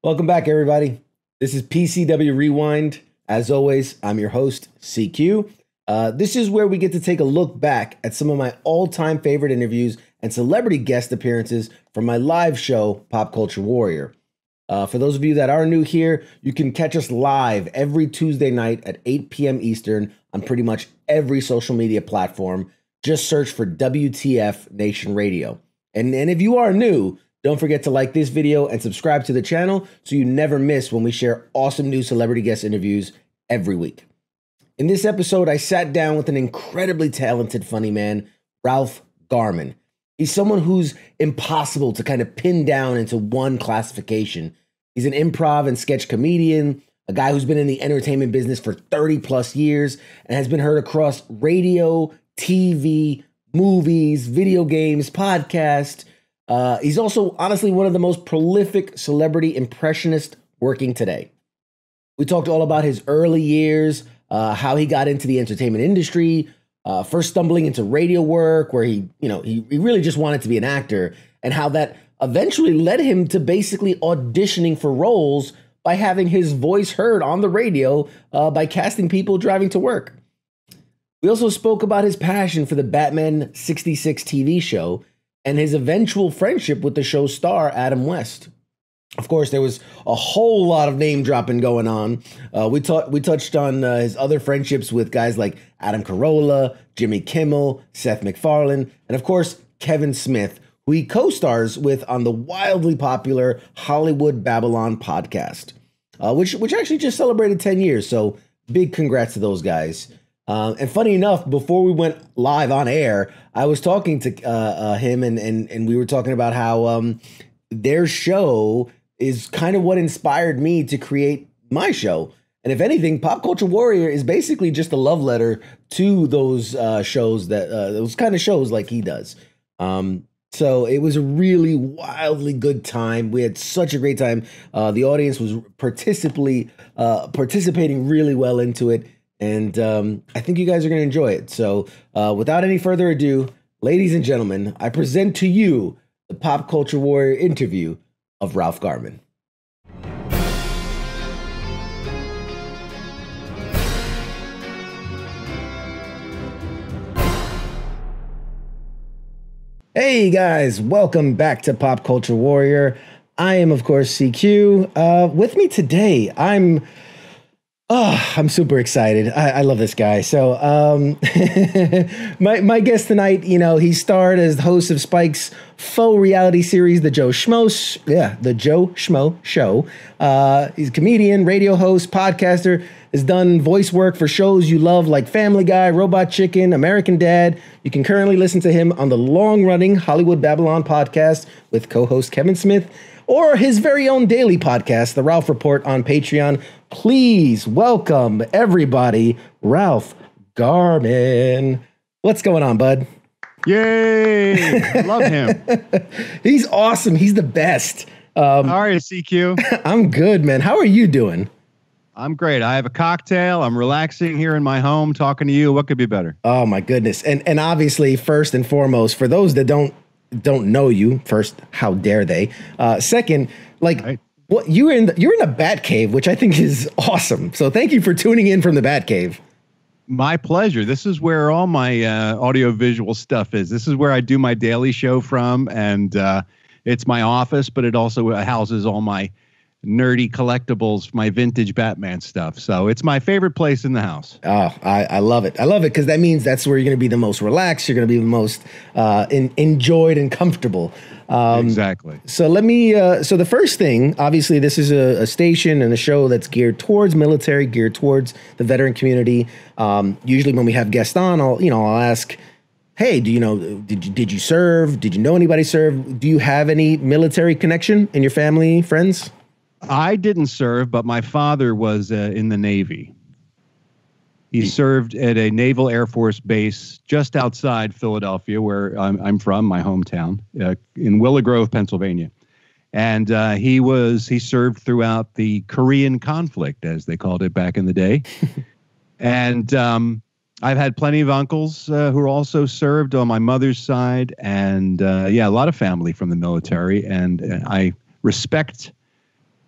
Welcome back, everybody. This is PCW Rewind. As always, I'm your host, CQ. This is where we get to take a look back at some of my all-time favorite interviews and celebrity guest appearances from my live show, Pop Culture Warrior. For those of you that are new here, you can catch us live every Tuesday night at 8 p.m. Eastern on pretty much every social media platform. Just search for WTF Nation Radio. And if you are new, don't forget to like this video and subscribe to the channel so you never miss when we share awesome new celebrity guest interviews every week. In this episode, I sat down with an incredibly talented funny man, Ralph Garman. He's someone who's impossible to kind of pin down into one classification. He's an improv and sketch comedian, a guy who's been in the entertainment business for 30 plus years and has been heard across radio, TV, movies, video games, podcasts. He's also, honestly, one of the most prolific celebrity impressionists working today. We talked all about his early years, how he got into the entertainment industry, first stumbling into radio work, where he really just wanted to be an actor, and how that eventually led him to basically auditioning for roles by having his voice heard on the radio by casting people driving to work. We also spoke about his passion for the Batman 66 TV show and his eventual friendship with the show's star, Adam West. Of course, there was a whole lot of name dropping going on. We touched on his other friendships with guys like Adam Corolla, Jimmy Kimmel, Seth MacFarlane, and of course, Kevin Smith, who he co-stars with on the wildly popular Hollywood Babble-On podcast, which actually just celebrated 10 years. So big congrats to those guys. And funny enough, before we went live on air, I was talking to him and we were talking about how their show is kind of what inspired me to create my show. And if anything, Pop Culture Warrior is basically just a love letter to those shows those kind of shows like he does. So it was a really wildly good time. We had such a great time. The audience was participating really well into it. And I think you guys are going to enjoy it. So without any further ado, ladies and gentlemen, I present to you the Pop Culture Warrior interview of Ralph Garman. Hey guys, welcome back to Pop Culture Warrior. I am, of course, CQ. With me today, I'm super excited. I love this guy. So my guest tonight, he starred as the host of Spike's faux reality series, The Joe Schmo Show. He's a comedian, radio host, podcaster, has done voice work for shows you love like Family Guy, Robot Chicken, American Dad. You can currently listen to him on the long-running Hollywood Babble-On podcast with co-host Kevin Smith, or his very own daily podcast, The Ralph Report, on Patreon. Please welcome, everybody, Ralph Garman. What's going on, bud? Yay! I love him. He's awesome. He's the best. How are you, CQ? I'm good, man. How are you doing? I'm great. I have a cocktail. I'm relaxing here in my home, talking to you. What could be better? Oh, my goodness. And obviously, first and foremost, for those that don't know you, first, how dare they? Second, right. What you're in a bat cave, which I think is awesome. So thank you for tuning in from the bat cave. My pleasure. This is where all my audio visual stuff is. This is where I do my daily show from, and it's my office, but it also houses all my nerdy collectibles, my vintage Batman stuff. So it's my favorite place in the house. Oh, I love it. I love it because that means that's where you're going to be the most relaxed. You're going to be the most enjoyed and comfortable. Exactly. So so the first thing, obviously, this is a station and a show that's geared towards military, geared towards the veteran community. Usually when we have guests on, I'll ask, hey, did you serve? Did you know anybody serve? Do you have any military connection in your family, friends? I didn't serve, but my father was in the Navy. He served at a Naval Air Force base just outside Philadelphia, where I'm from, my hometown, in Willow Grove, Pennsylvania. And he served throughout the Korean conflict, as they called it back in the day. And I've had plenty of uncles who also served on my mother's side. And a lot of family from the military. And I respect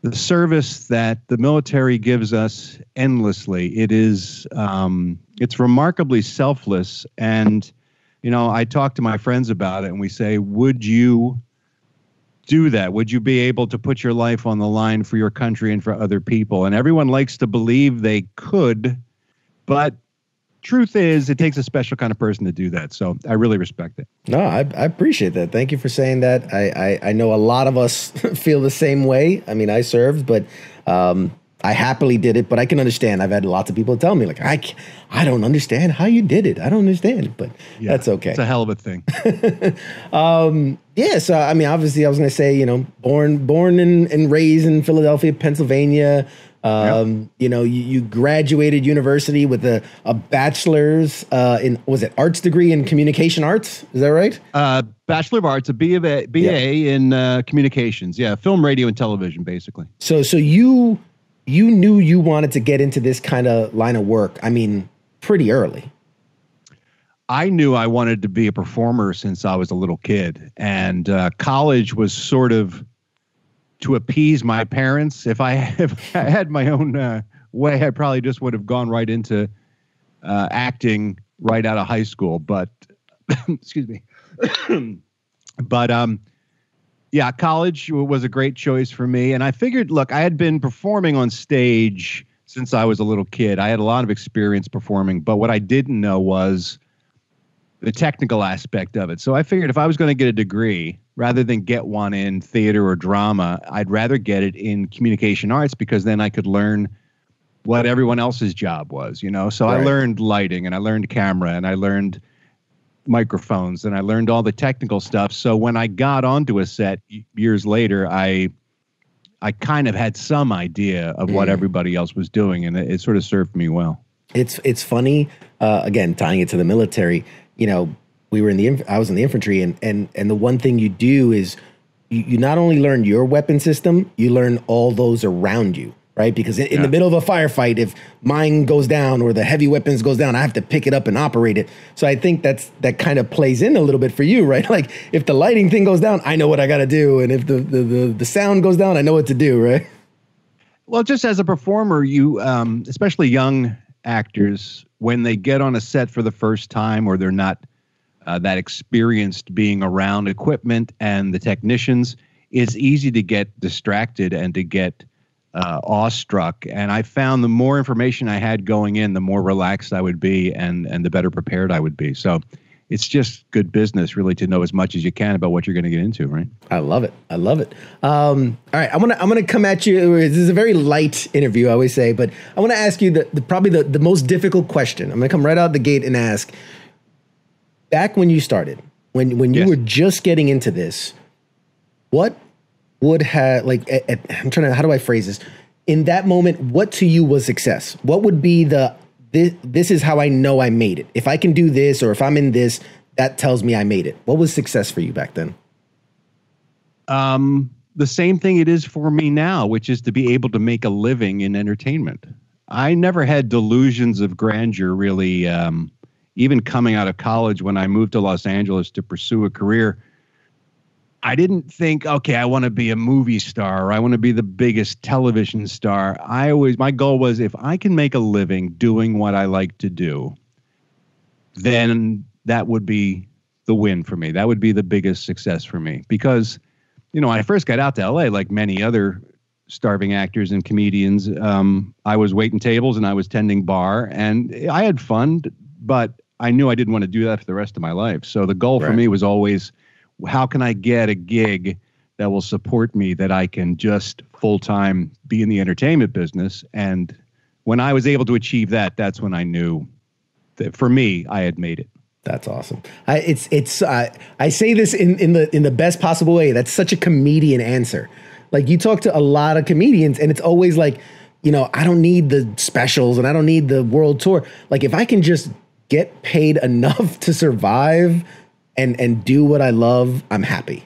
the service that the military gives us endlessly. It is, it's remarkably selfless. And, I talk to my friends about it and we say, would you do that? Would you be able to put your life on the line for your country and for other people? And everyone likes to believe they could, but truth is, it takes a special kind of person to do that. So I really respect it. No, I appreciate that. Thank you for saying that. I know a lot of us feel the same way. I mean, I served, but I happily did it. But I can understand. I've had lots of people tell me, like, I don't understand how you did it. I don't understand. But that's okay. It's a hell of a thing. Yeah. So, I mean, obviously, I was going to say, born and raised in Philadelphia, Pennsylvania. You graduated university with a bachelor's in, was it arts degree in communication arts? Is that right? Bachelor of Arts, a BA in communications. Yeah, film, radio, and television, basically. So you knew you wanted to get into this kind of line of work. I mean, pretty early. I knew I wanted to be a performer since I was a little kid, and college was sort of to appease my parents. If I had my own way, I probably just would have gone right into acting right out of high school. But excuse me. But yeah, college was a great choice for me. And I figured, look, I had been performing on stage since I was a little kid. I had a lot of experience performing, but what I didn't know was the technical aspect of it. So I figured if I was going to get a degree, rather than get one in theater or drama, I'd rather get it in communication arts, because then I could learn what everyone else's job was, So right. I learned lighting, and I learned camera, and I learned microphones, and I learned all the technical stuff. So when I got onto a set years later, I kind of had some idea of what everybody else was doing, and it sort of served me well. It's funny, again, tying it to the military. I was in the infantry, and the one thing you do is you not only learn your weapon system, you learn all those around you, right? Because in the middle of a firefight, if mine goes down or the heavy weapons goes down, I have to pick it up and operate it. So I think that kind of plays in a little bit for you, right? Like if the lighting thing goes down, I know what I got to do, and if the sound goes down, I know what to do, right? Well, just as a performer, you especially young actors, when they get on a set for the first time, or they're not that experienced being around equipment and the technicians, it's easy to get distracted and to get awestruck. And I found the more information I had going in, the more relaxed I would be, and the better prepared I would be. So it's just good business, really, to know as much as you can about what you're going to get into, right? I love it. All right, I'm gonna come at you. This is a very light interview, I always say, but I want to ask you probably the most difficult question. I'm gonna come right out the gate and ask. Back when you started, when you were just getting into this, what would have, like, how do I phrase this? In that moment, what to you was success? What would be this is how I know I made it. If I can do this, or if I'm in this, that tells me I made it. What was success for you back then? The same thing it is for me now, which is to be able to make a living in entertainment. I never had delusions of grandeur, really. Even coming out of college, when I moved to Los Angeles to pursue a career, I didn't think, okay, I want to be a movie star, or I want to be the biggest television star. My goal was, if I can make a living doing what I like to do, then that would be the win for me. That would be the biggest success for me. Because, when I first got out to LA, like many other starving actors and comedians, I was waiting tables and I was tending bar, and I had fun, but I knew I didn't want to do that for the rest of my life. So the goal for me was always, how can I get a gig that will support me, that I can just full-time be in the entertainment business? And when I was able to achieve that, that's when I knew that for me, I had made it. That's awesome. I say this in the best possible way. That's such a comedian answer. Like, you talk to a lot of comedians, and it's always like, I don't need the specials and I don't need the world tour. Like, if I can just get paid enough to survive and do what I love, I'm happy.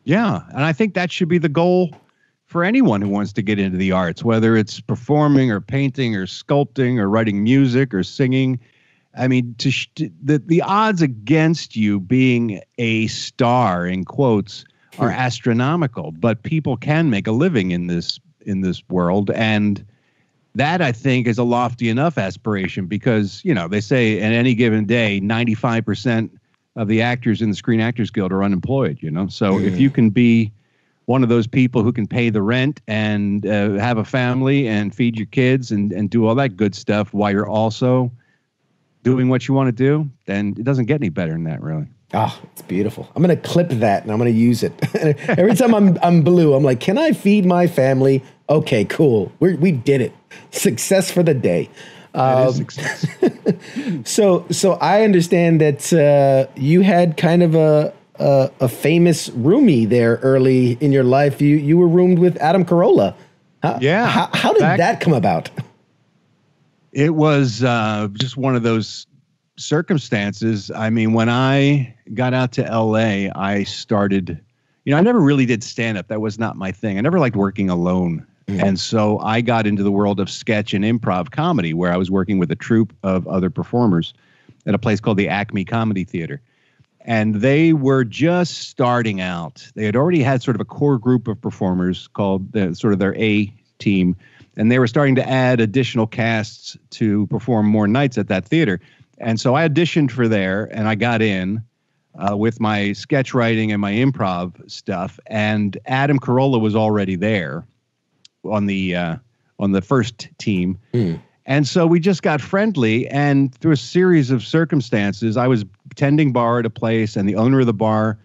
Yeah. And I think that should be the goal for anyone who wants to get into the arts, whether it's performing or painting or sculpting or writing music or singing. I mean, the odds against you being a star, in quotes, are astronomical, but people can make a living in this in this world. And that, I think, is a lofty enough aspiration because, you know, they say at any given day, 95% of the actors in the Screen Actors Guild are unemployed, you know? So if you can be one of those people who can pay the rent and have a family and feed your kids and do all that good stuff while you're also doing what you want to do, then it doesn't get any better than that, really. Oh, it's beautiful. I'm going to clip that and I'm going to use it. Every time I'm blue, I'm like, can I feed my family? Okay, cool. We did it. Success for the day. That is success. So I understand that you had kind of a famous roomie there early in your life. You were roomed with Adam Corolla. How did that come about? It was just one of those circumstances. I mean, when I got out to LA, I started, you know, I never really did stand up. That was not my thing. I never liked working alone. And so I got into the world of sketch and improv comedy, where I was working with a troupe of other performers at a place called the Acme Comedy Theater. And they were just starting out. They had already had sort of a core group of performers called sort of their A team. And they were starting to add additional casts to perform more nights at that theater. And so I auditioned for there, and I got in with my sketch writing and my improv stuff. And Adam Corolla was already there on the first team. And so we just got friendly, and through a series of circumstances, I was tending bar at a place, and the owner of the bar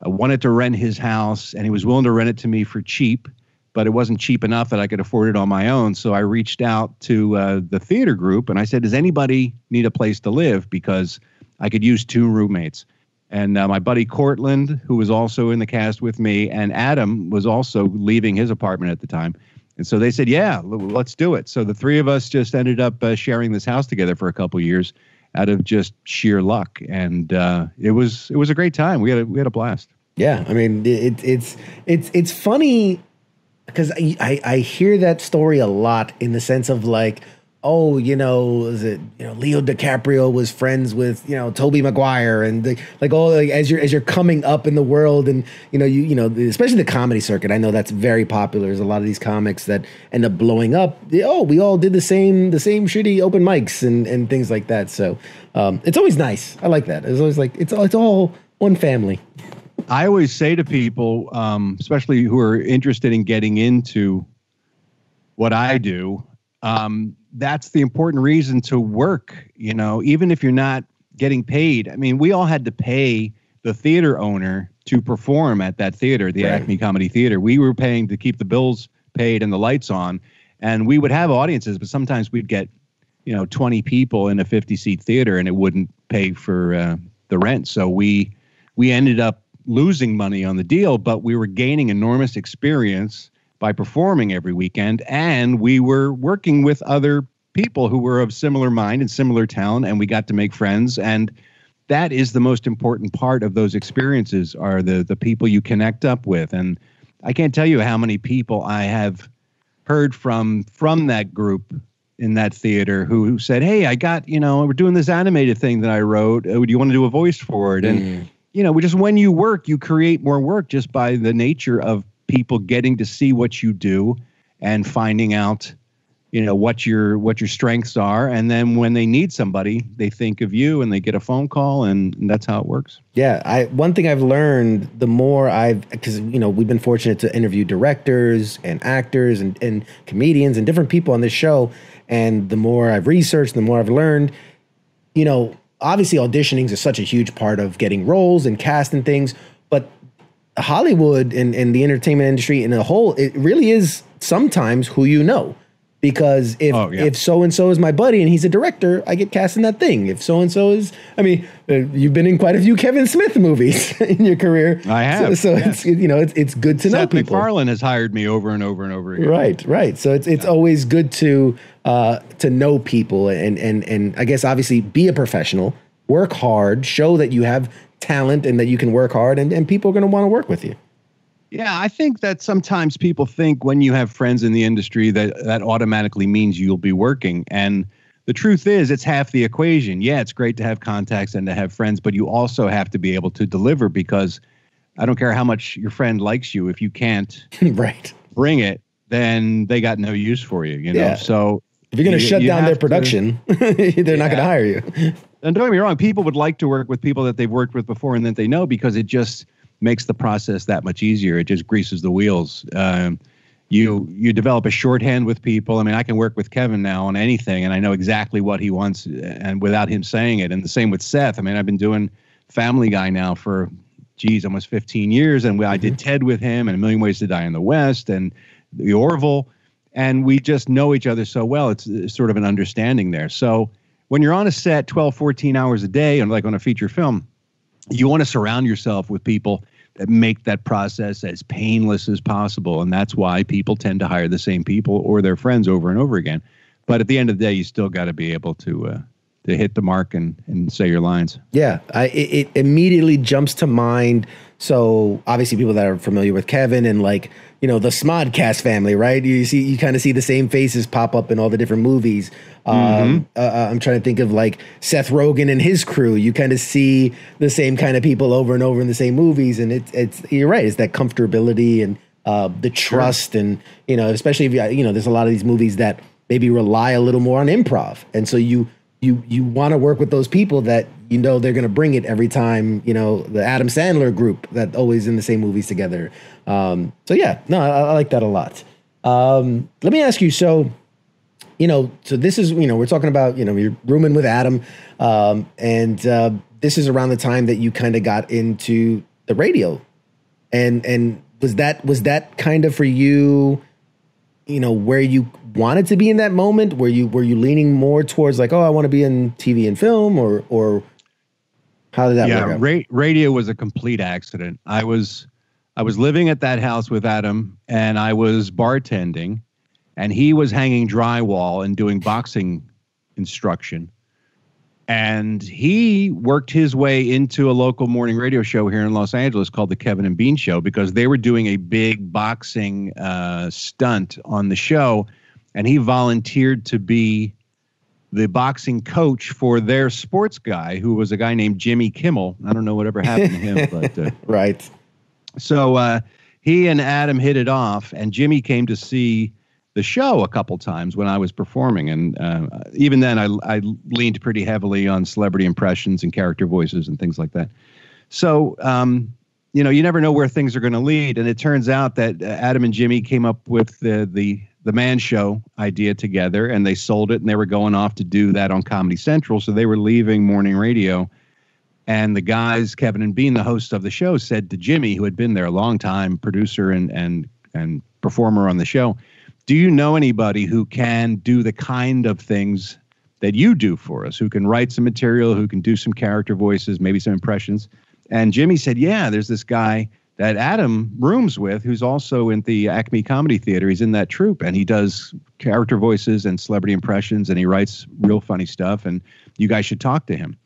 wanted to rent his house, and he was willing to rent it to me for cheap, but it wasn't cheap enough that I could afford it on my own. So I reached out to the theater group, and I said, does anybody need a place to live? Because I could use 2 roommates. And my buddy Cortland, who was also in the cast with me, and Adam was also leaving his apartment at the time. And so they said, yeah, let's do it. So the 3 of us just ended up sharing this house together for a couple of years out of just sheer luck. And it was a great time. We had a blast. Yeah. I mean, it's funny because I hear that story a lot in the sense of like, oh, you know, is it, you know, Leo DiCaprio was friends with, you know, Tobey Maguire, and as you're coming up in the world, and you know, especially the comedy circuit. I know that's very popular. There's a lot of these comics that end up blowing up. Oh, we all did the same shitty open mics and things like that. So it's always nice. I like that. It's always like it's all one family. I always say to people, especially who are interested in getting into what I do, that's the important reason to work, you know, even if you're not getting paid. I mean, we all had to pay the theater owner to perform at that theater, the Acme Comedy Theater. We were paying to keep the bills paid and the lights on, and we would have audiences, but sometimes we'd get, you know, 20 people in a 50-seat theater, and it wouldn't pay for the rent. So we ended up losing money on the deal, but we were gaining enormous experience by performing every weekend, and we were working with other people who were of similar mind and similar talent, and we got to make friends. And that is the most important part of those experiences, are the people you connect up with. And I can't tell you how many people I have heard from that group in that theater who said, hey, I got, you know, we're doing this animated thing that I wrote. Do you want to do a voice for it? And, you know, just when you work, you create more work just by the nature of people getting to see what you do and finding out, you know, what your strengths are. And then when they need somebody, they think of you and they get a phone call, and that's how it works. Yeah. One thing I've learned, the more because, you know, we've been fortunate to interview directors and actors and comedians and different people on this show. And the more I've researched, the more I've learned, you know, obviously auditioning is such a huge part of getting roles and cast and things, but Hollywood and the entertainment industry in a whole, it really is sometimes who you know. Because if so-and-so is my buddy and he's a director, I get cast in that thing. If so-and-so is, I mean, you've been in quite a few Kevin Smith movies in your career. I have. So it's, you know, it's good to know Seth people. MacFarlane has hired me over and over and over again. Right. So it's always good to know people and I guess obviously be a professional, work hard, show that you have talent and that you can work hard, and people are going to want to work with you. Yeah, I think that sometimes people think when you have friends in the industry that automatically means you'll be working. And the truth is, it's half the equation. Yeah, it's great to have contacts and to have friends, but you also have to be able to deliver, because I don't care how much your friend likes you. If you can't bring it, then they got no use for you, you know? So if you're going to shut down their production, they're not going to hire you. And don't get me wrong, people would like to work with people that they've worked with before and that they know, because it just makes the process that much easier. It just greases the wheels. You develop a shorthand with people. I mean, I can work with Kevin now on anything, and I know exactly what he wants, and without him saying it. And the same with Seth. I mean, I've been doing Family Guy now for, almost 15 years, and I did Ted with him, and A Million Ways to Die in the West, and The Orville, and we just know each other so well. It's sort of an understanding there. So when you're on a set 12, 14 hours a day, and like on a feature film, you want to surround yourself with people that make that process as painless as possible. And that's why people tend to hire the same people or their friends over and over again. But at the end of the day, you still got to be able to hit the mark and say your lines. Yeah, it immediately jumps to mind. So obviously people that are familiar with Kevin and like, you know, the Smodcast family, right? You kind of see the same faces pop up in all the different movies. I'm trying to think of like Seth Rogen and his crew. You kind of see the same kind of people over and over in the same movies. And it's you're right. It's that comfortability and the trust. Sure. And, you know, especially if there's a lot of these movies that maybe rely a little more on improv. And so you want to work with those people that you know they're going to bring it every time, you know, the Adam Sandler group that always in the same movies together. So yeah, no, I like that a lot. Let me ask you, so this is, we're talking about, you're rooming with Adam, and this is around the time that you kind of got into the radio. And was that kind of for you, where you wanted to be in that moment? Were you leaning more towards like, oh, I want to be in TV and film, or how did that work out? Radio was a complete accident. I was living at that house with Adam, and I was bartending, and he was hanging drywall and doing boxing instruction. And he worked his way into a local morning radio show here in Los Angeles called The Kevin and Bean Show, because they were doing a big boxing stunt on the show. And he volunteered to be the boxing coach for their sports guy, who was a guy named Jimmy Kimmel. I don't know whatever happened to him, but right. So he and Adam hit it off, and Jimmy came to see the show a couple times when I was performing. And even then I leaned pretty heavily on celebrity impressions and character voices and things like that. So, you never know where things are going to lead. And it turns out that Adam and Jimmy came up with the Man Show idea together, and they sold it, and they were going off to do that on Comedy Central. So they were leaving morning radio. And the guys, Kevin and Bean, the hosts of the show, said to Jimmy, who had been there a long time, producer and performer on the show, do you know anybody who can do the kind of things that you do for us, who can write some material, who can do some character voices, maybe some impressions? And Jimmy said, yeah, there's this guy that Adam rooms with, who's also in the Acme Comedy Theater. He's in that troupe, and he does character voices and celebrity impressions, and he writes real funny stuff, and you guys should talk to him.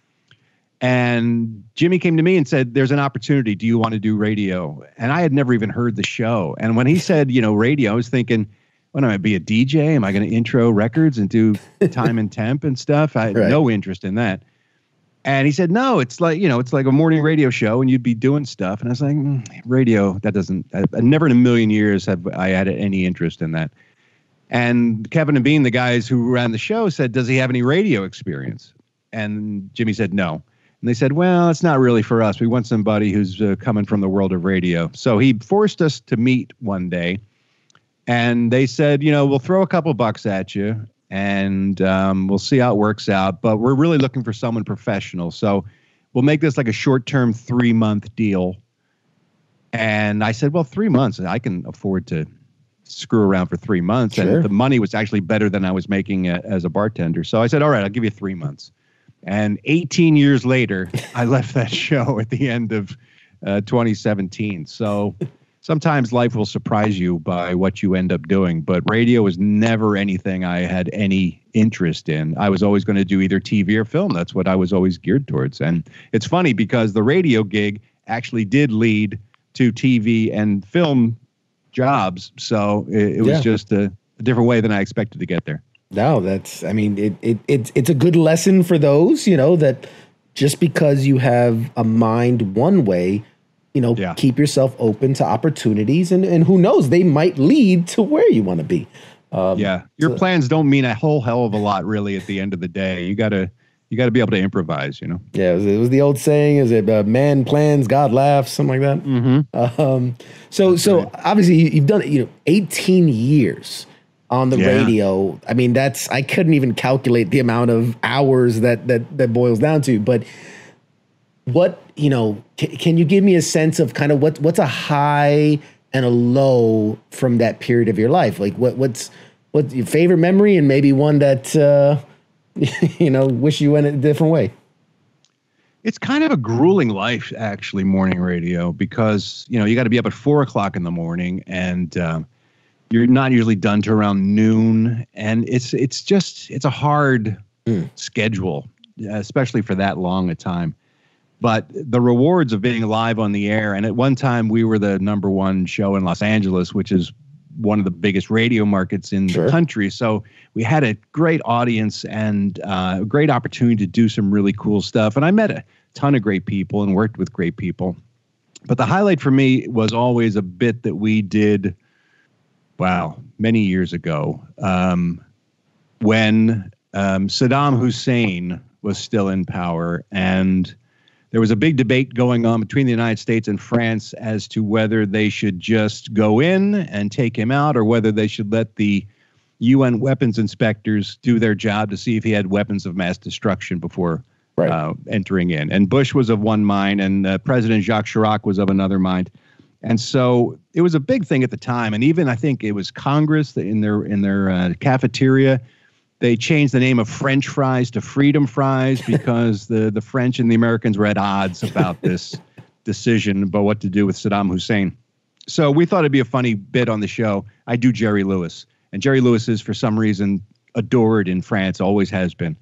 And Jimmy came to me and said, there's an opportunity. Do you want to do radio? And I had never even heard the show. And when he said, radio, I was thinking, what, am I be a DJ? Am I going to intro records and do time and temp and stuff? I had no interest in that. And he said, no, it's like, it's like a morning radio show and you'd be doing stuff. And I was like, radio, that doesn't, I never in a million years have I had any interest in that. And Kevin and Bean, the guys who ran the show, said, does he have any radio experience? And Jimmy said, no. And they said, well, it's not really for us. We want somebody who's coming from the world of radio. So he forced us to meet one day. And they said, we'll throw a couple bucks at you and we'll see how it works out. But we're really looking for someone professional. So we'll make this like a short-term 3-month deal. And I said, well, 3 months, I can afford to screw around for 3 months. Sure. And the money was actually better than I was making as a bartender. So I said, all right, I'll give you 3 months. And 18 years later, I left that show at the end of 2017. So sometimes life will surprise you by what you end up doing. But radio was never anything I had any interest in. I was always going to do either TV or film. That's what I was always geared towards. And it's funny because the radio gig actually did lead to TV and film jobs. So it was just a different way than I expected to get there. No, it's a good lesson for those, that just because you have a mind one way keep yourself open to opportunities, and who knows, they might lead to where you want to be. Your plans don't mean a whole hell of a lot, really, at the end of the day. You gotta be able to improvise, Yeah, it was the old saying, is it man plans, God laughs, something like that? Mm-hmm. So obviously you've done 18 years on the radio. I mean, I couldn't even calculate the amount of hours that boils down to, but what, can you give me a sense of kind of what's a high and a low from that period of your life? Like what's your favorite memory, and maybe one that, wish you went a different way? It's kind of a grueling life, actually, morning radio, because, you got to be up at 4:00 in the morning, and you're not usually done to around noon. And it's a hard schedule, especially for that long a time. But the rewards of being live on the air, and at one time we were the #1 show in Los Angeles, which is one of the biggest radio markets in the country. So we had a great audience and a great opportunity to do some really cool stuff. And I met a ton of great people and worked with great people. But the highlight for me was always a bit that we did, many years ago, when Saddam Hussein was still in power, and there was a big debate going on between the United States and France as to whether they should just go in and take him out, or whether they should let the UN weapons inspectors do their job to see if he had weapons of mass destruction before entering in. And Bush was of one mind, and President Jacques Chirac was of another mind. And so it was a big thing at the time. And even I think it was Congress that in their cafeteria, they changed the name of French fries to freedom fries because the French and the Americans were at odds about this decision about what to do with Saddam Hussein. So we thought it'd be a funny bit on the show. I do Jerry Lewis. And Jerry Lewis is, for some reason, adored in France, always has been.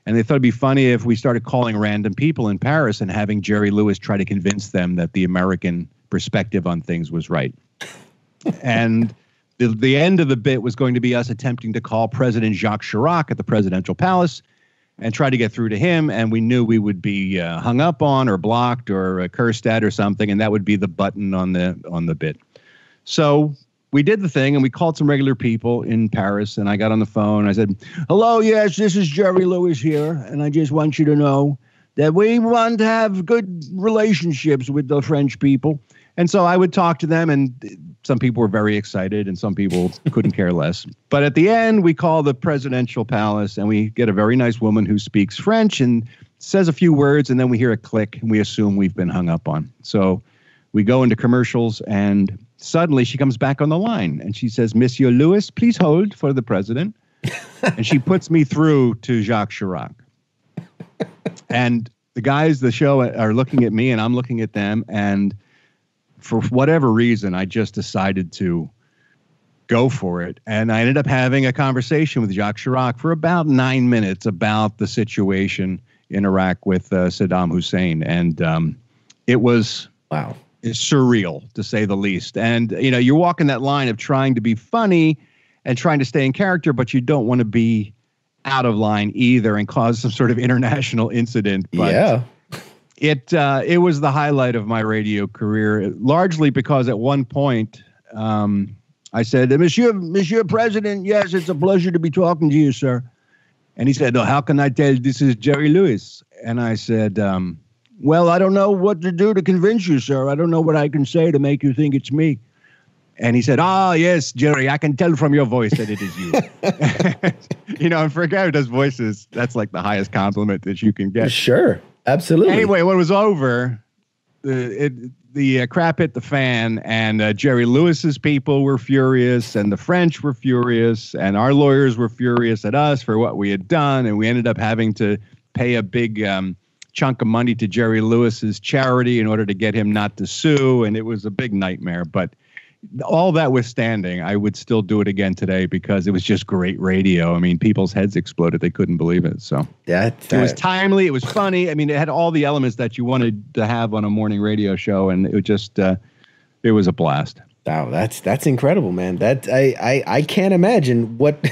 And they thought it'd be funny if we started calling random people in Paris and having Jerry Lewis try to convince them that the American perspective on things was right. And the end of the bit was going to be us attempting to call President Jacques Chirac at the presidential palace and try to get through to him. And we knew we would be hung up on or blocked or cursed at or something. And that would be the button on the bit. So we did the thing, and we called some regular people in Paris. And I got on the phone. I said, "Hello, yes, this is Jerry Lewis here. And I just want you to know that we want to have good relationships with the French people." And so I would talk to them, and some people were very excited and some people couldn't care less. But at the end, we call the presidential palace, and we get a very nice woman who speaks French and says a few words, and then we hear a click, and we assume we've been hung up on. So we go into commercials, and suddenly she comes back on the line, and she says, "Monsieur Lewis, please hold for the president." And she puts me through to Jacques Chirac. And the guys, the show, are looking at me, and I'm looking at them, and for whatever reason, I just decided to go for it. And I ended up having a conversation with Jacques Chirac for about 9 minutes about the situation in Iraq with Saddam Hussein. And it was surreal, to say the least. And, you're walking that line of trying to be funny and trying to stay in character, but you don't want to be out of line either and cause some sort of international incident. But it was the highlight of my radio career, largely because at one point I said, Monsieur President, yes, it's a pleasure to be talking to you, sir. And he said, "Oh, how can I tell this is Jerry Lewis?" And I said, "Well, I don't know what to do to convince you, sir. I don't know what I can say to make you think it's me." And he said, "Ah, yes, Jerry, I can tell from your voice that it is you." And for a guy who does voices, that's like the highest compliment that you can get. Sure. Absolutely. Anyway, when it was over, the crap hit the fan, and Jerry Lewis's people were furious, and the French were furious, and our lawyers were furious at us for what we had done, and we ended up having to pay a big chunk of money to Jerry Lewis's charity in order to get him not to sue, and it was a big nightmare. But all that withstanding, I would still do it again today because it was just great radio. I mean, people's heads exploded. They couldn't believe it. So it was timely. It was funny. I mean, it had all the elements that you wanted to have on a morning radio show. And it just, it was a blast. Wow. That's incredible, man. That I can't imagine what,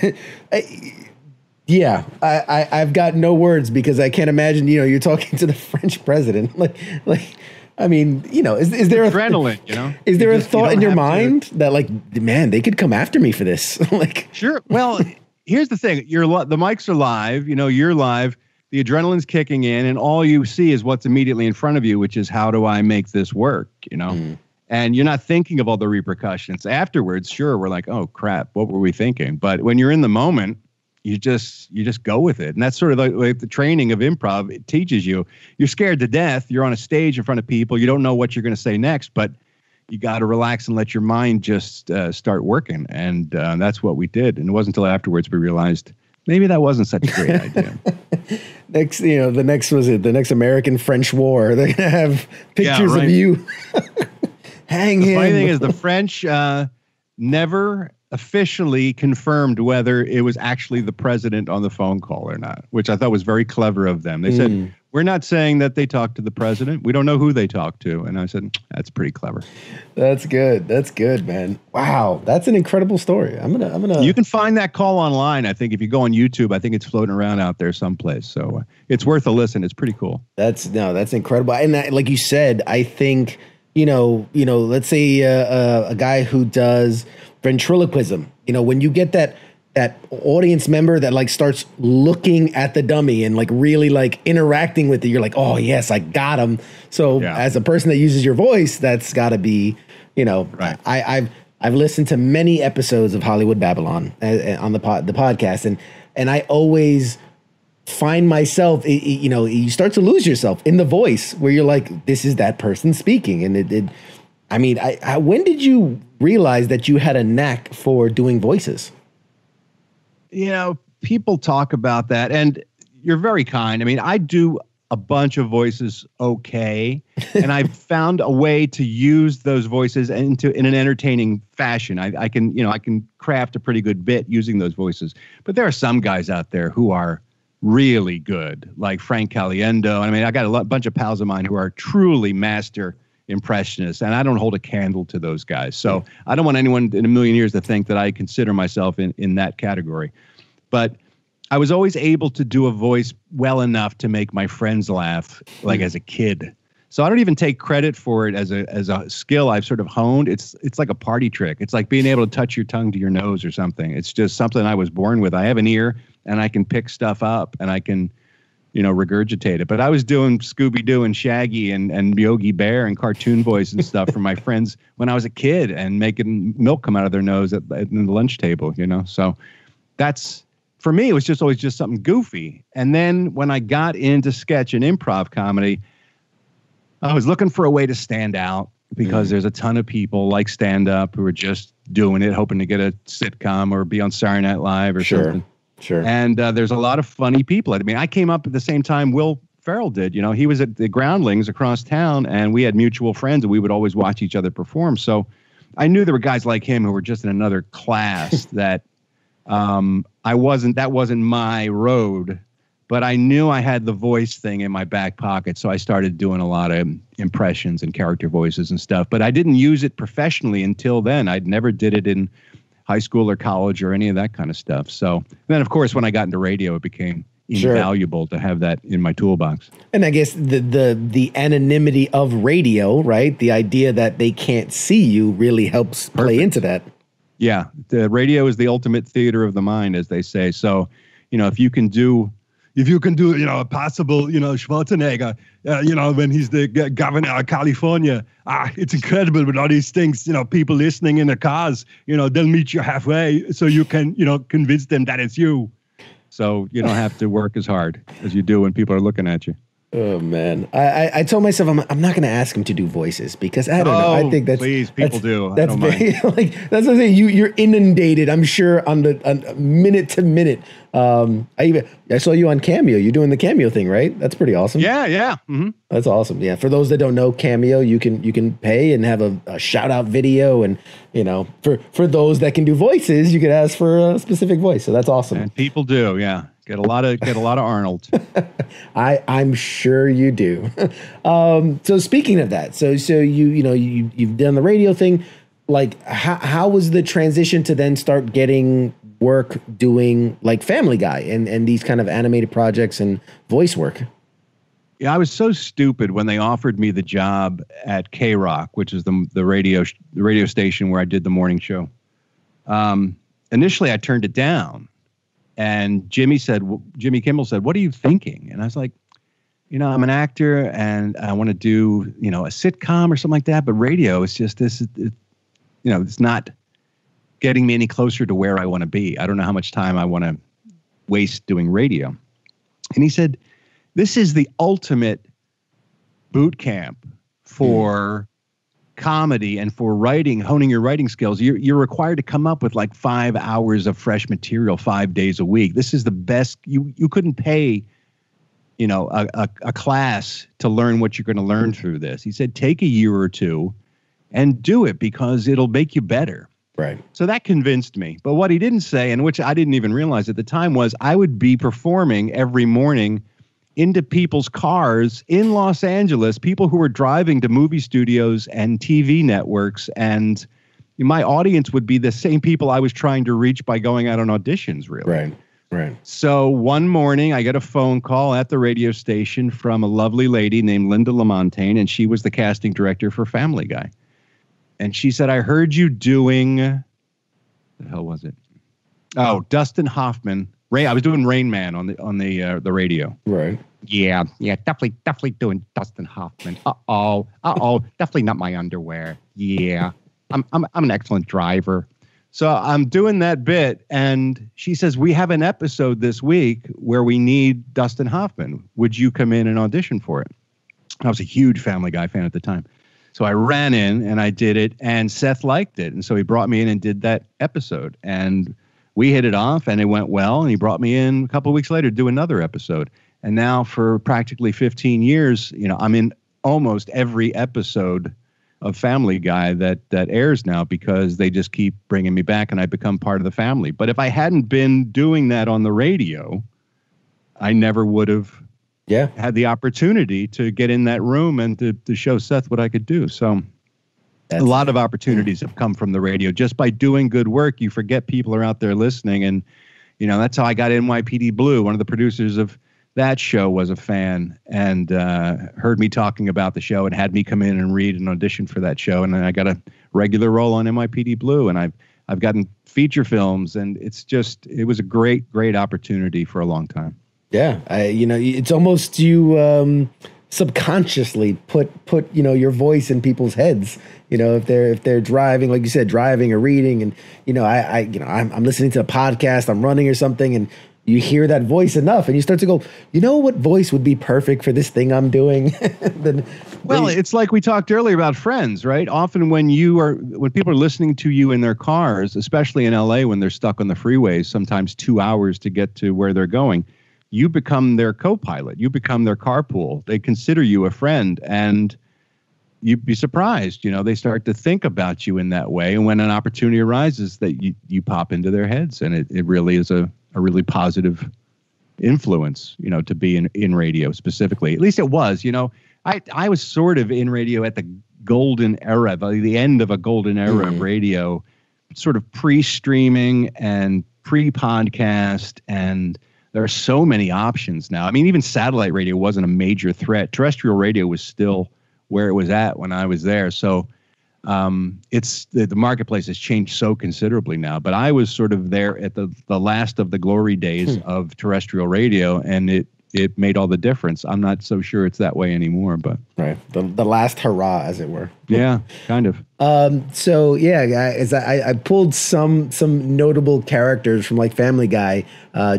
I've got no words because I can't imagine, you're talking to the French president. Like I mean, is there adrenaline? Is there a thought in your mind that like, man, they could come after me for this? Like, sure. Well, here's the thing: the mics are live. You're live. The adrenaline's kicking in, and all you see is what's immediately in front of you, which is how do I make this work? And you're not thinking of all the repercussions afterwards. Sure, we're like, oh crap, what were we thinking? But when you're in the moment, you just go with it. And that's sort of like the training of improv. It teaches you. You're scared to death. You're on a stage in front of people. You don't know what you're going to say next, but you got to relax and let your mind just start working. And that's what we did. And it wasn't until afterwards we realized maybe that wasn't such a great idea. The next American-French war. They're going to have pictures of you. Hang him. The funny thing is the French never officially confirmed whether it was actually the president on the phone call or not, which I thought was very clever of them. They said, we're not saying that they talked to the president. We don't know who they talked to. And I said, that's pretty clever. That's good. That's good, man. Wow. That's an incredible story. I'm gonna. You can find that call online. I think if you go on YouTube, I think it's floating around out there someplace. So it's worth a listen. It's pretty cool. That's incredible. And like you said, I think, let's say a guy who does ventriloquism, when you get that audience member that like starts looking at the dummy and like really like interacting with it, you're like, oh yes, I got him. So as a person that uses your voice, that's got to be, right. I've listened to many episodes of Hollywood Babble-On on the podcast, and I always find myself, you start to lose yourself in the voice where you're like, this is that person speaking. And when did you realize that you had a knack for doing voices? People talk about that, and you're very kind. I mean, I do a bunch of voices okay, and I've found a way to use those voices in an entertaining fashion. I can craft a pretty good bit using those voices. But there are some guys out there who are really good, like Frank Caliendo. I mean, I got a bunch of pals of mine who are truly master impressionists, and I don't hold a candle to those guys. So I don't want anyone in a million years to think that I consider myself in that category. But I was always able to do a voice well enough to make my friends laugh, like as a kid. So I don't even take credit for it as a skill I've sort of honed. It's like a party trick. It's like being able to touch your tongue to your nose or something. It's just something I was born with. I have an ear, and I can pick stuff up, and I can regurgitate it. But I was doing Scooby-Doo and Shaggy and Yogi Bear and cartoon voice and stuff for my friends when I was a kid, and making milk come out of their nose at the lunch table, So that's, for me, it was always just something goofy. And then when I got into sketch and improv comedy, I was looking for a way to stand out, because there's a ton of people like stand-up who are just doing it, hoping to get a sitcom or be on Saturday Night Live or something. Sure. And there's a lot of funny people. I mean, I came up at the same time Will Ferrell did. He was at the Groundlings across town, and we had mutual friends, and we would always watch each other perform. So I knew there were guys like him who were just in another class that that wasn't my road. But I knew I had the voice thing in my back pocket, so I started doing a lot of impressions and character voices and stuff. But I didn't use it professionally until then. I'd never did it in high school or college or any of that kind of stuff. So then, of course, when I got into radio, it became invaluable to have that in my toolbox. And I guess the anonymity of radio, right? The idea that they can't see you really helps play into that. Yeah, the radio is the ultimate theater of the mind, as they say. So, if you can do a possible, Schwarzenegger, when he's the governor of California, it's incredible with all these things, people listening in the cars, they'll meet you halfway so you can, convince them that it's you. So you don't have to work as hard as you do when people are looking at you. Oh man, I told myself I'm not going to ask him to do voices, because I don't know. I think that's, please, people do. That's very, that's what I'm saying. You're inundated, I'm sure, on minute to minute. I saw you on Cameo. You're doing the Cameo thing, right? That's pretty awesome. Yeah. Mm-hmm. That's awesome. Yeah. For those that don't know, Cameo, you can pay and have a shout out video, and for those that can do voices, you could ask for a specific voice. So that's awesome. And people do, yeah. Get a lot of Arnold. I'm sure you do. So speaking of that, so you've done the radio thing. Like, how was the transition to then start getting work doing like Family Guy and these kind of animated projects and voice work? Yeah, I was so stupid when they offered me the job at K-Rock, which is the radio station where I did the morning show. Initially, I turned it down, and Jimmy Kimmel said, "What are you thinking?" And I was like, I'm an actor, and I want to do a sitcom or something like that. But radio is just this, it's not getting me any closer to where I want to be. I don't know how much time I want to waste doing radio. And he said, this is the ultimate boot camp for comedy and for writing, honing your writing skills. You're required to come up with like 5 hours of fresh material 5 days a week. This is the best. You couldn't pay, a class to learn what you're going to learn through this. He said, take a year or two and do it because it'll make you better. Right. So that convinced me. But what he didn't say, and which I didn't even realize at the time, was I would be performing every morning into people's cars in Los Angeles, people who were driving to movie studios and TV networks. And my audience would be the same people I was trying to reach by going out on auditions, really. Right. So one morning, I get a phone call at the radio station from a lovely lady named Linda LaMontagne, and she was the casting director for Family Guy. And she said, I heard you doing, the hell was it? Oh, Dustin Hoffman. I was doing Rain Man on the radio. Right. Yeah, definitely doing Dustin Hoffman. Uh-oh, definitely not my underwear. Yeah, I'm an excellent driver. So I'm doing that bit, and she says, we have an episode this week where we need Dustin Hoffman. Would you come in and audition for it? I was a huge Family Guy fan at the time. So I ran in and I did it, and Seth liked it. And so he brought me in and did that episode, and we hit it off and it went well. And he brought me in a couple of weeks later to do another episode. And now for practically 15 years, I'm in almost every episode of Family Guy that airs now because they just keep bringing me back and I become part of the family. But if I hadn't been doing that on the radio, I never would have had the opportunity to get in that room and to show Seth what I could do. So a lot of opportunities have come from the radio. Just by doing good work, you forget people are out there listening. And, that's how I got NYPD Blue. One of the producers of that show was a fan and heard me talking about the show and had me come in and read an audition for that show. And then I got a regular role on NYPD Blue, and I've gotten feature films, and it was a great opportunity for a long time. Yeah. It's almost you subconsciously put your voice in people's heads, if they're driving, like you said, driving or reading. And, I'm listening to a podcast, I'm running or something, and you hear that voice enough and you start to go, what voice would be perfect for this thing I'm doing? It's like we talked earlier about Friends, right? Often when people are listening to you in their cars, especially in LA, when they're stuck on the freeways, sometimes 2 hours to get to where they're going, you become their co-pilot. You become their carpool. They consider you a friend, and you'd be surprised. They start to think about you in that way. And when an opportunity arises, that you pop into their heads, and it really is a really positive influence, to be in radio specifically. At least it was, I was sort of in radio at the golden era, the end of a golden era of radio, sort of pre-streaming and pre-podcast, and there are so many options now. I mean, even satellite radio wasn't a major threat. Terrestrial radio was still where it was at when I was there. So it's the marketplace has changed so considerably now. But I was sort of there at the last of the glory days of terrestrial radio, and it made all the difference. I'm not so sure it's that way anymore, but right, the last hurrah, as it were. Yeah, kind of. So yeah, guys, I pulled some notable characters from like Family Guy,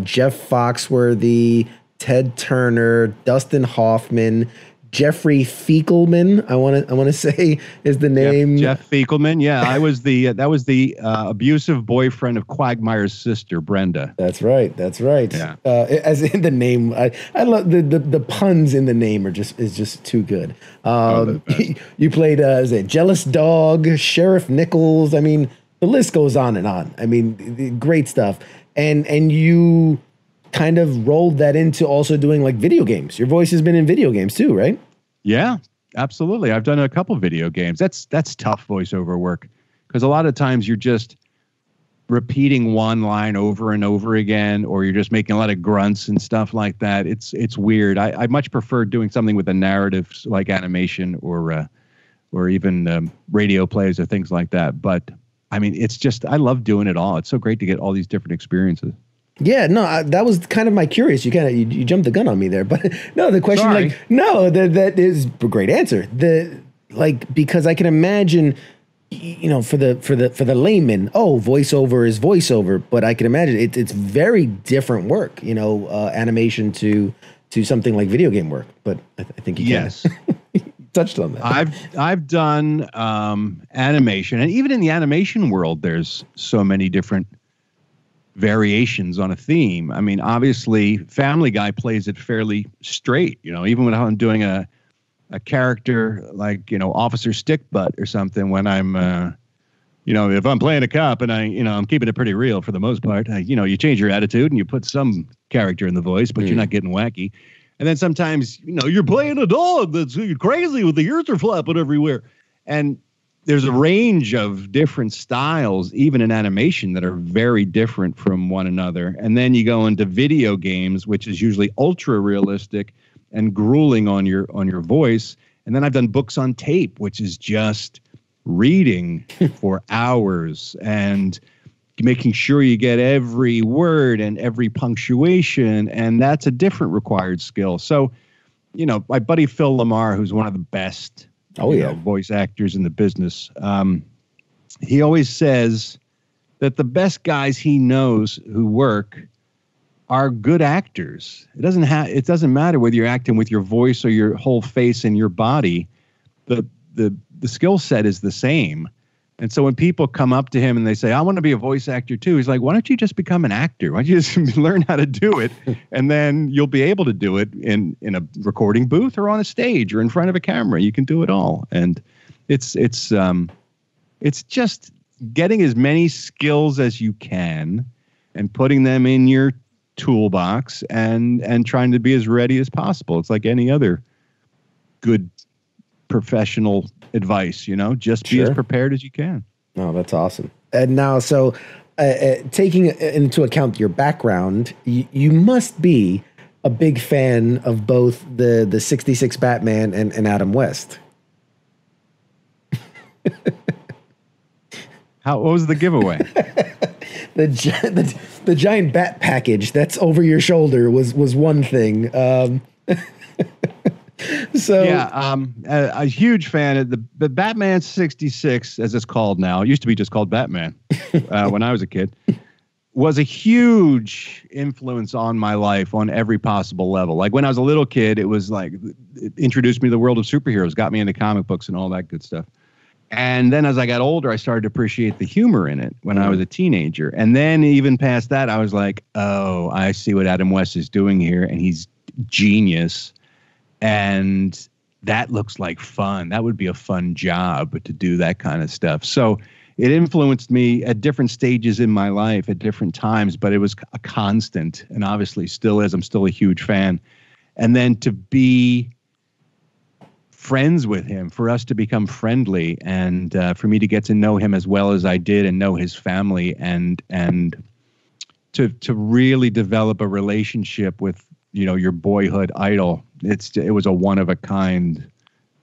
Jeff Foxworthy, Ted Turner, Dustin Hoffman, Jeffrey Fiekelman, I want to say is the name. Jeff Fiekelman. Yeah, I was that was the abusive boyfriend of Quagmire's sister, Brenda. That's right. Yeah. As in the name, I love the puns in the name is just too good. You played Jealous Dog, Sheriff Nichols. I mean, the list goes on and on. I mean, great stuff. And you kind of rolled that into also doing like video games. Your voice has been in video games too, right? Yeah, absolutely. I've done a couple video games. That's tough voiceover work because a lot of times you're just repeating one line over and over again, or you're just making a lot of grunts and stuff like that. It's weird. I much prefer doing something with a narrative like animation or even radio plays or things like that. But I mean, it's just, I love doing it all. It's so great to get all these different experiences. Yeah, no, that was kind of my curious. You jumped the gun on me there, but no, the question, Sorry. that is a great answer. Because I can imagine, for the layman, voiceover is voiceover, but I can imagine it's very different work, animation to something like video game work. But I think you touched on that. I've done animation, and even in the animation world, there's so many different variations on a theme. I mean, obviously, Family Guy plays it fairly straight. Even when I'm doing a character like Officer Stickbutt or something, when I'm if I'm playing a cop and I'm keeping it pretty real for the most part. You change your attitude and you put some character in the voice, but you're not getting wacky. And then sometimes you're playing a dog that's crazy with the ears are flapping everywhere, and there's a range of different styles, even in animation, that are very different from one another. And then you go into video games, which is usually ultra realistic and grueling on your voice. And then I've done books on tape, which is just reading for hours and making sure you get every word and every punctuation. And that's a different required skill. So, my buddy Phil Lamar, who's one of the best voice actors in the business, he always says that the best guys he knows who work are good actors. It doesn't matter whether you're acting with your voice or your whole face and your body. The skill set is the same. And so when people come up to him and they say, I want to be a voice actor too, he's like, why don't you just become an actor? Why don't you just learn how to do it? And then you'll be able to do it in a recording booth or on a stage or in front of a camera. You can do it all. And it's just getting as many skills as you can and putting them in your toolbox and trying to be as ready as possible. It's like any other good professional advice, just be as prepared as you can. Oh, that's awesome. And now, so taking into account your background, you must be a big fan of both the 66 Batman and Adam West. What was the giveaway? the giant bat package that's over your shoulder was one thing. So yeah, a huge fan of the Batman 66, as it's called now. It used to be just called Batman when I was a kid. Was a huge influence on my life on every possible level. Like when I was a little kid, it was like it introduced me to the world of superheroes, got me into comic books and all that good stuff. And then as I got older, I started to appreciate the humor in it when I was a teenager. And then even past that, I was like, oh, I see what Adam West is doing here, and he's genius. And that looks like fun. That would be a fun job to do that kind of stuff. So it influenced me at different stages in my life at different times, but it was a constant, and obviously still is. I'm still a huge fan. And then to be friends with him, for us to become friendly, and for me to get to know him as well as I did and know his family, and to really develop a relationship with your boyhood idol. It was a one of a kind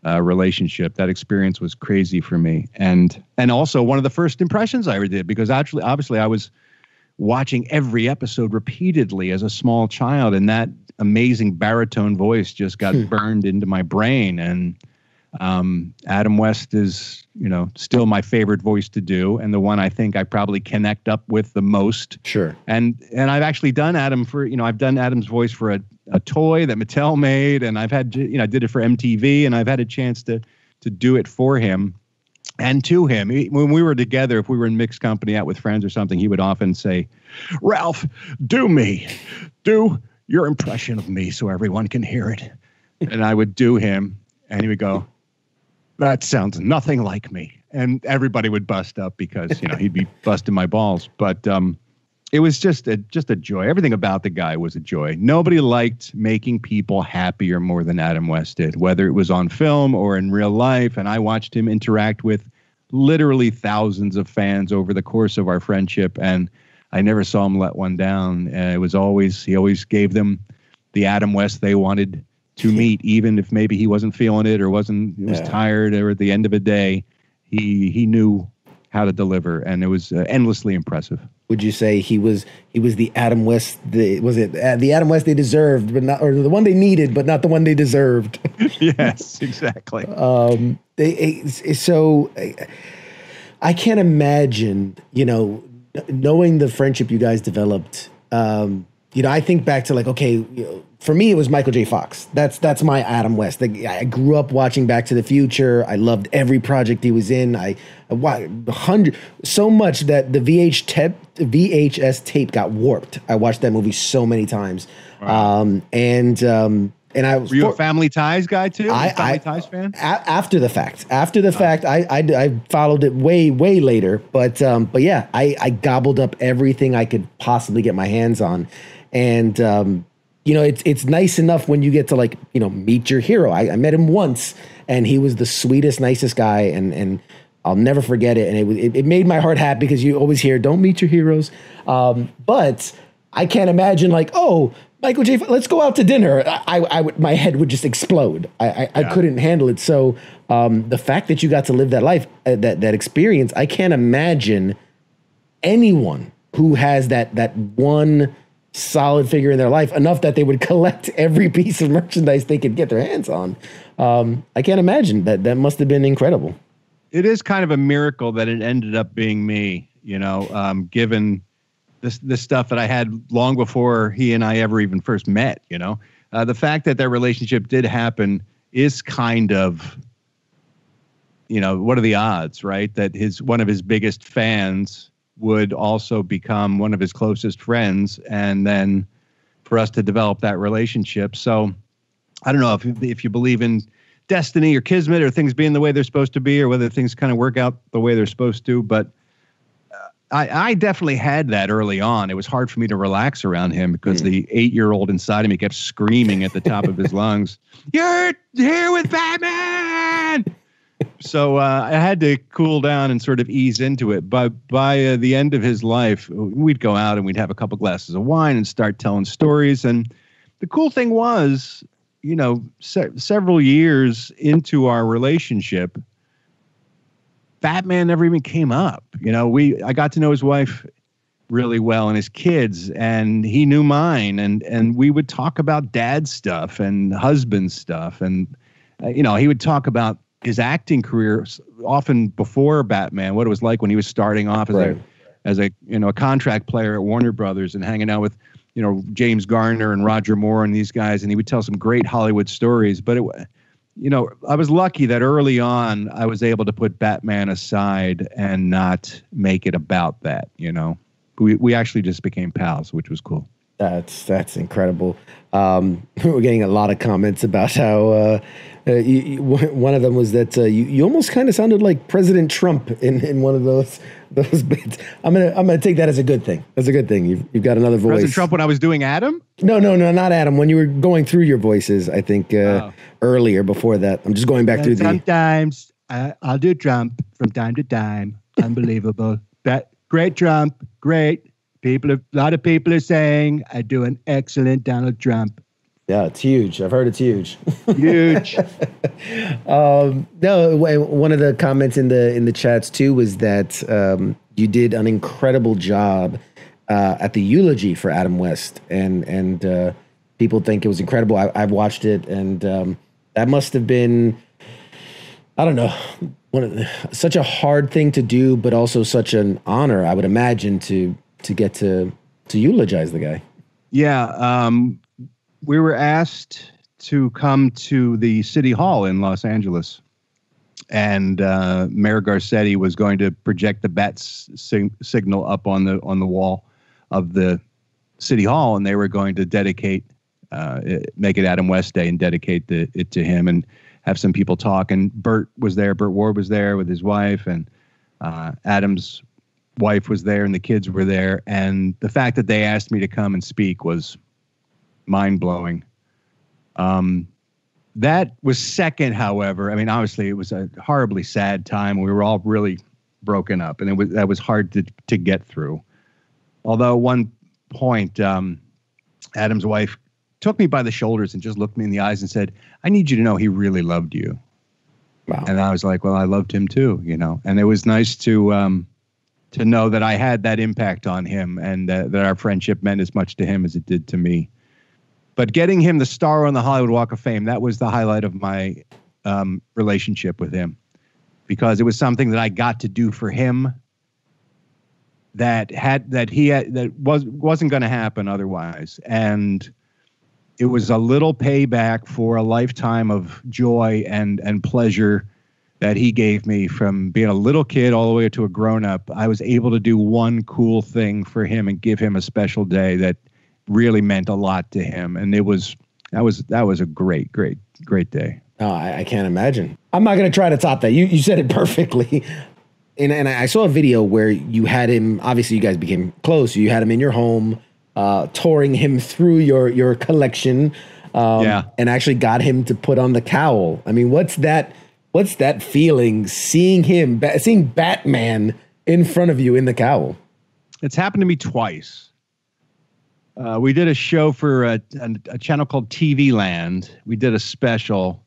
relationship. That experience was crazy for me, and also one of the first impressions I ever did, because actually, obviously, I was watching every episode repeatedly as a small child, and that amazing baritone voice just got burned into my brain. And Adam West is, still my favorite voice to do, and the one I think I probably connect up with the most. Sure. And I've actually done Adam for, I've done Adam's voice for a toy that Mattel made, and I've had, I did it for MTV, and I've had a chance to do it for him and to him. When we were together, if we were in mixed company out with friends or something, he would often say, Ralph, do your impression of me so everyone can hear it. And I would do him, and he would go, that sounds nothing like me. And everybody would bust up because, he'd be busting my balls. But it was just a joy. Everything about the guy was a joy. Nobody liked making people happier more than Adam West did, whether it was on film or in real life. And I watched him interact with literally thousands of fans over the course of our friendship, and I never saw him let one down. He always gave them the Adam West they wanted to meet, even if maybe he wasn't feeling it or was tired, or at the end of the day, he knew how to deliver, and it was endlessly impressive. Would you say he was the Adam West? The Adam West they deserved, but not, or the one they needed, but not the one they deserved? Yes, exactly. So I can't imagine, knowing the friendship you guys developed. I think back to, like, okay, for me, it was Michael J. Fox. That's my Adam West. I grew up watching Back to the Future. I loved every project he was in. I watched so much that the VHS tape got warped. I watched that movie so many times. Wow. And I was. Were you a Family Ties guy too? Family Ties fan? After the fact, I followed it way later. But yeah, I gobbled up everything I could possibly get my hands on, and it's nice enough when you get to, like, meet your hero. I met him once, and he was the sweetest, nicest guy, and I'll never forget it. And it made my heart happy, because you always hear, don't meet your heroes. But I can't imagine, like, oh, Michael J. Let's go out to dinner. My head would just explode. I couldn't handle it. So the fact that you got to live that life, that experience, I can't imagine anyone who has that one solid figure in their life, enough that they would collect every piece of merchandise they could get their hands on. I can't imagine that. That must have been incredible. It is kind of a miracle that it ended up being me, given the stuff that I had long before he and I ever even first met. The fact that relationship did happen is kind of, what are the odds, right? That one of his biggest fans would also become one of his closest friends, and then for us to develop that relationship. So I don't know if you believe in destiny or kismet, or things being the way they're supposed to be, or whether things kind of work out the way they're supposed to, but I definitely had that early on. It was hard for me to relax around him, because the 8-year-old inside of me kept screaming at the top of his lungs, "You're here with Batman!" So I had to cool down and sort of ease into it. But by the end of his life, we'd go out and we'd have a couple glasses of wine and start telling stories. And the cool thing was, several years into our relationship, Batman never even came up. I got to know his wife really well and his kids, and he knew mine, and we would talk about dad stuff and husband stuff, and he would talk about his acting career often before Batman, what it was like when he was starting off as a contract player at Warner Brothers and hanging out with James Garner and Roger Moore and these guys, and he would tell some great Hollywood stories. But I was lucky that early on I was able to put Batman aside and not make it about that. We actually just became pals, which was cool. That's incredible. We're getting a lot of comments about how one of them was that you almost kind of sounded like President Trump in one of those bits. I'm gonna take that as a good thing. That's a good thing. You've got another voice. President Trump when I was doing Adam? No, not Adam. When you were going through your voices, I think earlier before that. I'm just going back through sometimes I'll do Trump from time to time. Unbelievable. That great Trump, great. A lot of people are saying I do an excellent Donald Trump. Yeah, it's huge. I've heard it's huge. Huge. No, one of the comments in the chats too was that you did an incredible job at the eulogy for Adam West, and people think it was incredible. I've watched it, and that must have been, I don't know, such a hard thing to do, but also such an honor, I would imagine, to get to eulogize the guy. Yeah. We were asked to come to the City Hall in Los Angeles, and Mayor Garcetti was going to project the bat signal up on the wall of the City Hall, and they were going to make it Adam West Day and dedicate it to him, and have some people talk. And Burt Ward was there with his wife, and Adam's wife was there, and the kids were there. And the fact that they asked me to come and speak was mind-blowing. That was second, however. I mean, obviously, it was a horribly sad time. We were all really broken up, and that was hard to get through. Although at one point, Adam's wife took me by the shoulders and just looked me in the eyes and said, "I need you to know he really loved you." Wow. And I was like, "Well, I loved him too," you know. And it was nice to know that I had that impact on him, and that our friendship meant as much to him as it did to me. But getting him the star on the Hollywood Walk of Fame, that was the highlight of my relationship with him, because it was something that I got to do for him that wasn't going to happen otherwise. And it was a little payback for a lifetime of joy and pleasure that he gave me from being a little kid all the way to a grown up. I was able to do one cool thing for him and give him a special day that really meant a lot to him. And that was a great day. Oh, I can't imagine. I'm not going to try to top that. You said it perfectly. And I saw a video where you had him, obviously you guys became close. You had him in your home, touring him through your collection, and actually got him to put on the cowl. I mean, what's that feeling, seeing Batman in front of you in the cowl? It's happened to me twice. We did a show for a channel called TV Land. We did a special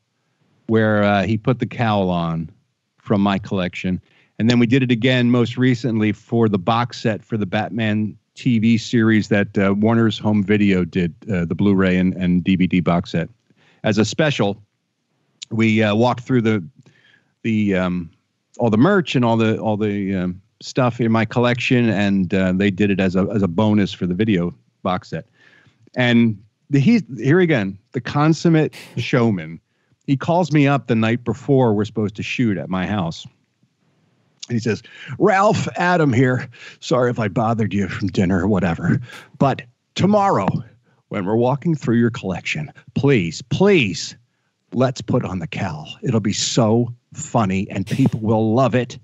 where he put the cowl on from my collection. And then we did it again most recently for the box set for the Batman TV series that Warner's Home Video did, the Blu-ray and DVD box set. As a special, we walked through all the merch and all the stuff in my collection, and they did it as a bonus for the video box set. And here again, the consummate showman. He calls me up the night before we're supposed to shoot at my house. He says, "Ralph, Adam here. Sorry if I bothered you from dinner or whatever. But tomorrow, when we're walking through your collection, please, let's put on the cowl. It'll be so funny and people will love it.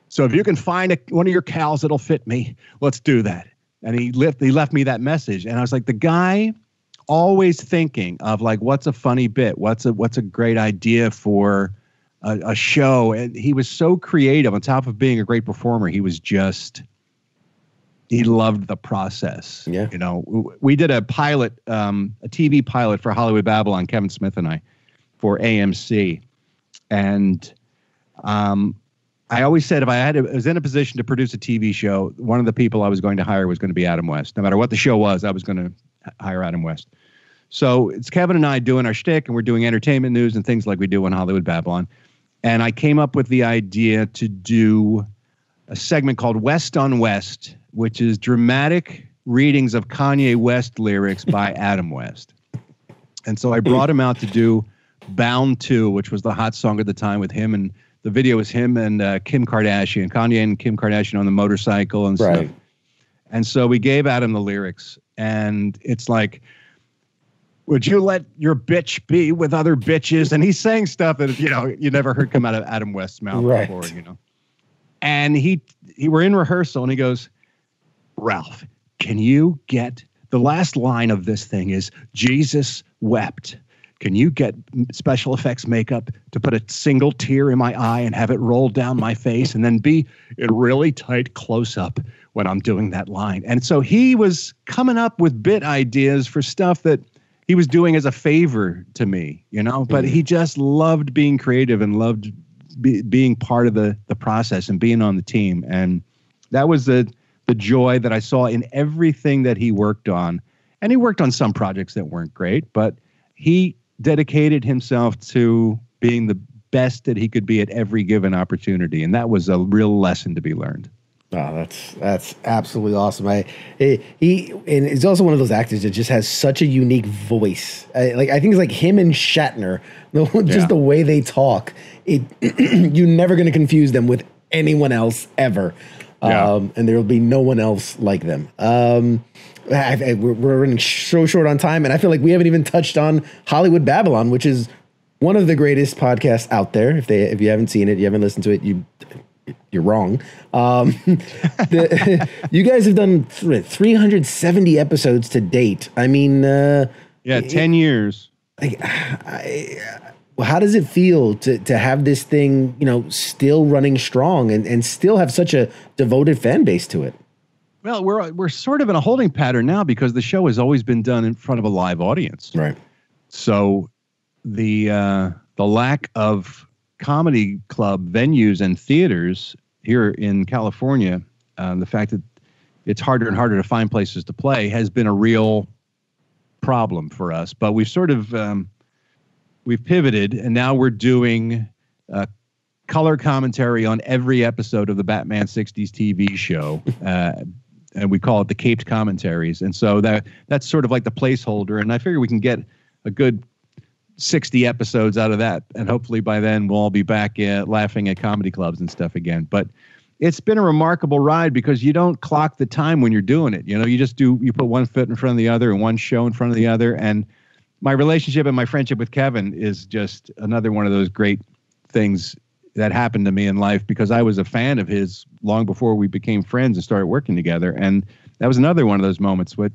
So if you can find one of your cowls that'll fit me, let's do that." And he left me that message. And I was like, the guy always thinking of like, what's a funny bit? What's a great idea for a show? And he was so creative. On top of being a great performer, he loved the process. Yeah. You know, we did a pilot, a TV pilot for Hollywood Babble-On, Kevin Smith and I, for AMC. And I always said if I was in a position to produce a TV show, one of the people I was going to hire was going to be Adam West. No matter what the show was, I was going to hire Adam West. So it's Kevin and I doing our shtick, and we're doing entertainment news and things like we do on Hollywood Babble-On. And I came up with the idea to do a segment called West on West, which is dramatic readings of Kanye West lyrics by Adam West. And so I brought him out to do Bound 2, which was the hot song at the time with him, and the video was him and Kim Kardashian, Kanye and Kim Kardashian on the motorcycle and stuff. And so we gave Adam the lyrics, and it's like, "Would you let your bitch be with other bitches?" And he's saying stuff that, you know, you never heard come out of Adam West's mouth before, you know. And he we're in rehearsal, and he goes, "Ralph, can you get the last line of this thing is Jesus wept. Can you get special effects makeup to put a single tear in my eye and have it roll down my face and then be in really tight close up when I'm doing that line?" And so he was coming up with bit ideas for stuff that he was doing as a favor to me, you know, but he just loved being creative and loved being part of the process and being on the team. And that was the joy that I saw in everything that he worked on. And he worked on some projects that weren't great, but he dedicated himself to being the best that he could be at every given opportunity. And that was a real lesson to be learned. Oh, that's absolutely awesome. He's also one of those actors that just has such a unique voice. I think it's like him and Shatner, just the way they talk. You're never going to confuse them with anyone else ever. And there will be no one else like them. We're running so short on time, and I feel like we haven't even touched on Hollywood Babble-On, which is one of the greatest podcasts out there. If you haven't seen it, you haven't listened to it, you're wrong. You guys have done 370 episodes to date. I mean, 10 years. how does it feel to have this thing, still running strong and still have such a devoted fan base to it? Well, we're sort of in a holding pattern now because the show has always been done in front of a live audience. Right. So the lack of comedy club venues and theaters here in California, the fact that it's harder and harder to find places to play has been a real problem for us. But we've sort of we've pivoted, and now we're doing color commentary on every episode of the Batman 60s TV show. And we call it the Caped Commentaries. And so that's sort of like the placeholder. And I figure we can get a good 60 episodes out of that. And hopefully by then we'll all be back laughing at comedy clubs and stuff again. But it's been a remarkable ride because you don't clock the time when you're doing it. You put one foot in front of the other and one show in front of the other. And my relationship and my friendship with Kevin is just another one of those great things that happened to me in life because I was a fan of his long before we became friends and started working together. And that was another one of those moments where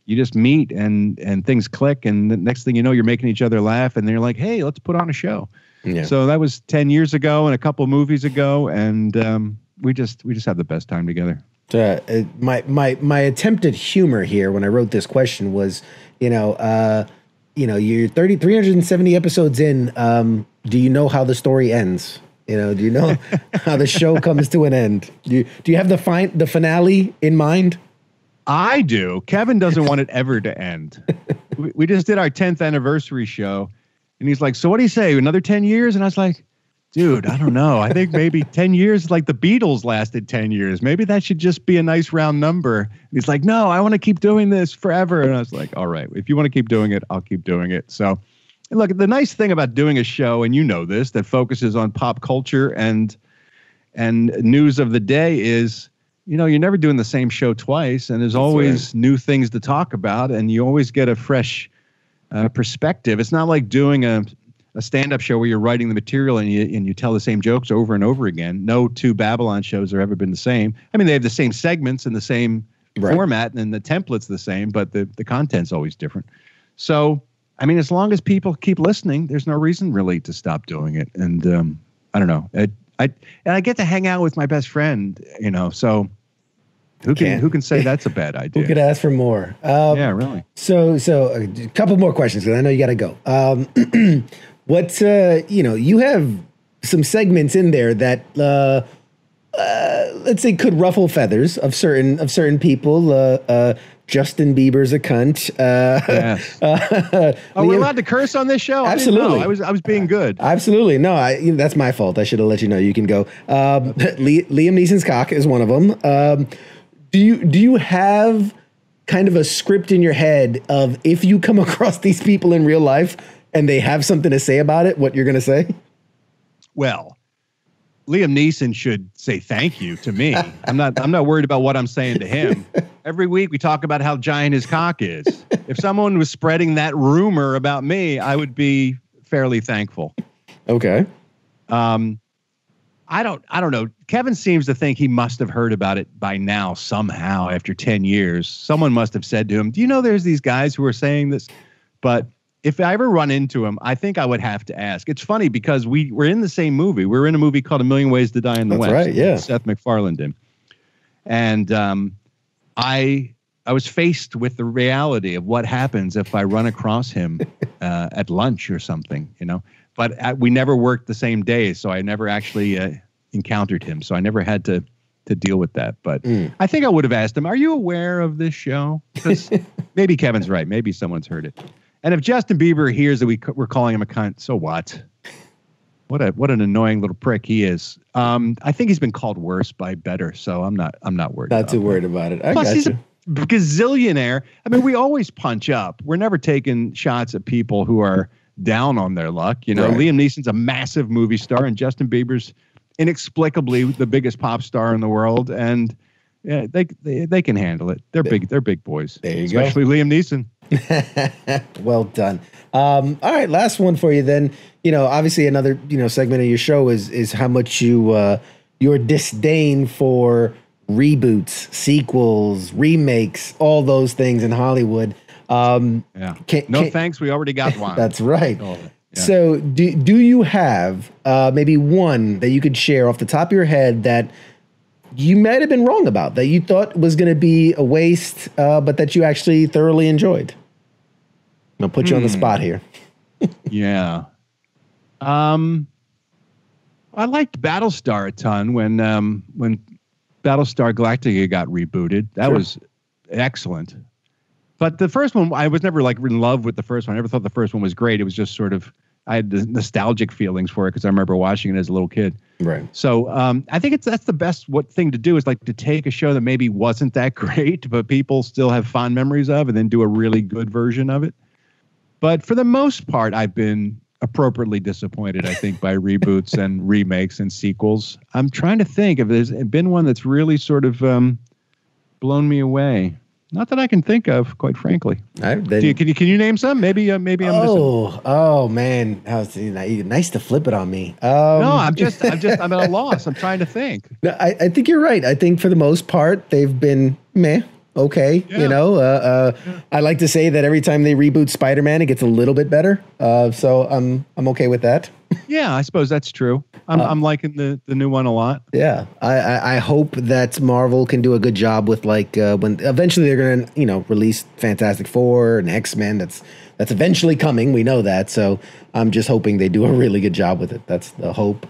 you just meet and things click. And the next thing you know, you're making each other laugh and they're like, hey, let's put on a show. Yeah. So that was 10 years ago and a couple of movies ago. And we just have the best time together. My attempt at humor here when I wrote this question was, you're 370 episodes in. Do you know how the story ends? Do you know how the show comes to an end? Do you have the finale in mind? I do. Kevin doesn't want it ever to end. We just did our 10th anniversary show, and he's like, so what do you say, another 10 years? And I was like, dude, I don't know. I think maybe 10 years, like the Beatles lasted 10 years. Maybe that should just be a nice round number. And he's like, no, I want to keep doing this forever. And I was like, all right, if you want to keep doing it, I'll keep doing it. So look, the nice thing about doing a show, and this, that focuses on pop culture and news of the day is, you're never doing the same show twice, and there's always new things to talk about, and you always get a fresh perspective. It's not like doing a stand-up show where you're writing the material and you tell the same jokes over and over again. No two Babble-On shows have ever been the same. I mean, they have the same segments and the same format, and the template's the same, but the content's always different. So, I mean, as long as people keep listening, there's no reason really to stop doing it. And I don't know. I get to hang out with my best friend, so who can say that's a bad idea? Who could ask for more? Yeah, really. So a couple more questions because I know you got to go. You have some segments in there that let's say could ruffle feathers of certain people. Justin Bieber's a cunt. Yes. Are we allowed to curse on this show? Absolutely. I was being good. Absolutely. No, that's my fault. I should have let you know. You can go. Liam Neeson's cock is one of them. Do you have kind of a script in your head of if you come across these people in real life and they have something to say about it, what you're going to say? Well, Liam Neeson should say thank you to me. I'm not worried about what I'm saying to him. Every week we talk about how giant his cock is. If someone was spreading that rumor about me, I would be fairly thankful. Okay. I don't know. Kevin seems to think he must have heard about it by now somehow after 10 years. Someone must have said to him, do you know there's these guys who are saying this? But if I ever run into him, I think I would have to ask. It's funny because we're in the same movie. We're in a movie called A Million Ways to Die in the West. That's right, yeah. Seth MacFarlane did. And I was faced with the reality of what happens if I run across him at lunch or something, But we never worked the same day, so I never actually encountered him. So I never had to deal with that. But I think I would have asked him, are you aware of this show? Because maybe Kevin's right. Maybe someone's heard it. And if Justin Bieber hears that we're calling him a cunt, so what? What an annoying little prick he is. I think he's been called worse by better, so I'm not worried. Not too worried about it. Plus, he's a gazillionaire. I mean, we always punch up. We're never taking shots at people who are down on their luck. Right. Liam Neeson's a massive movie star, and Justin Bieber's inexplicably the biggest pop star in the world, and yeah, they can handle it. They're big. They're big boys. There you especially go. Liam Neeson. Well done. All right, last one for you then. Obviously another segment of your show is how much your disdain for reboots, sequels, remakes, all those things in Hollywood. Thanks. We already got one. That's right. Yeah. So do you have maybe one that you could share off the top of your head that you might have been wrong about, that you thought was going to be a waste, but that you actually thoroughly enjoyed? I'll put you on the spot here. Yeah. I liked Battlestar a ton when Battlestar Galactica got rebooted. That was excellent. But the first one, I was never like in love with the first one. I never thought the first one was great. It was just sort of, I had the nostalgic feelings for it because I remember watching it as a little kid. Right. So I think that's the best thing to do is like to take a show that maybe wasn't that great, but people still have fond memories of, and then do a really good version of it. But for the most part, I've been appropriately disappointed, I think, by reboots and remakes and sequels. I'm trying to think if there's been one that's really sort of blown me away. Not that I can think of, quite frankly. Can you name some? Maybe I'm missing. Oh man, nice to flip it on me. No, I'm at a loss. I'm trying to think. No, I think you're right. I think for the most part they've been meh. Okay, yeah. I like to say that every time they reboot Spider-Man, it gets a little bit better. So I'm okay with that. Yeah, I suppose that's true. I'm liking the new one a lot. Yeah, I hope that Marvel can do a good job with when eventually they're gonna release Fantastic Four and X-Men. That's eventually coming. We know that. So I'm just hoping they do a really good job with it. That's the hope.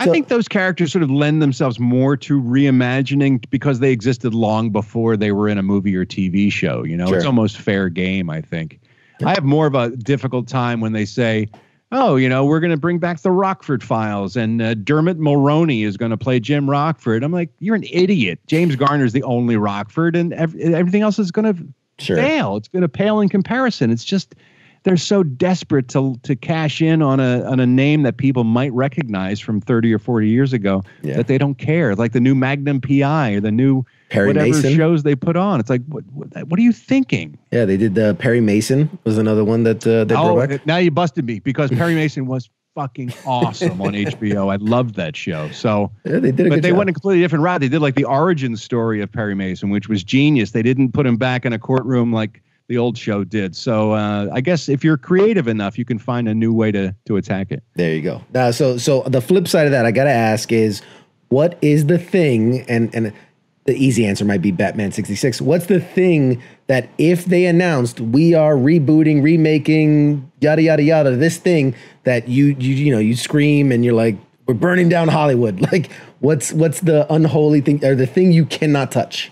I think those characters sort of lend themselves more to reimagining because they existed long before they were in a movie or TV show. Sure. It's almost fair game, I think. I have more of a difficult time when they say, oh, we're going to bring back the Rockford Files and Dermot Mulroney is going to play Jim Rockford. I'm like, you're an idiot. James Garner's the only Rockford and everything else is going to fail. It's going to pale in comparison. It's just... They're so desperate to cash in on a name that people might recognize from 30 or 40 years ago that they don't care. Like the new Magnum PI or the new Perry Mason shows they put on. It's like, what are you thinking? Yeah, they did Perry Mason was another one that they brought back. Now you busted me because Perry Mason was fucking awesome on HBO. I loved that show. So yeah, they did a good job. They went a completely different route. They did like the origin story of Perry Mason, which was genius. They didn't put him back in a courtroom like the old show did. So I guess if you're creative enough, you can find a new way to attack it. There you go. So the flip side of that, I got to ask is, what is the thing, and the easy answer might be Batman 66. What's the thing that if they announced we are rebooting, remaking, yada, yada, yada, this thing that you scream and you're like, we're burning down Hollywood. Like what's the unholy thing or the thing you cannot touch?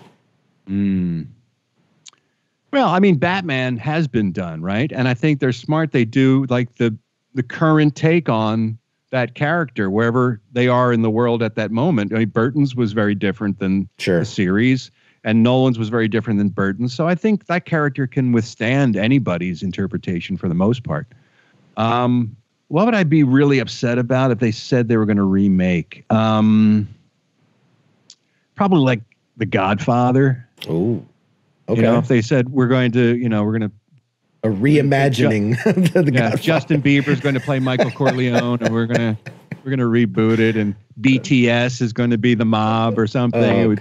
Well, I mean, Batman has been done, right? And I think they're smart. They do like the current take on that character, wherever they are in the world at that moment. I mean, Burton's was very different than the series, and Nolan's was very different than Burton's. So I think that character can withstand anybody's interpretation for the most part. What would I be really upset about if they said they were going to remake? Probably like The Godfather. Oh. Okay. If they said we're going to a reimagining the Godfather. Justin Bieber's going to play Michael Corleone, and we're gonna reboot it, and BTS is going to be the mob or something. Oh,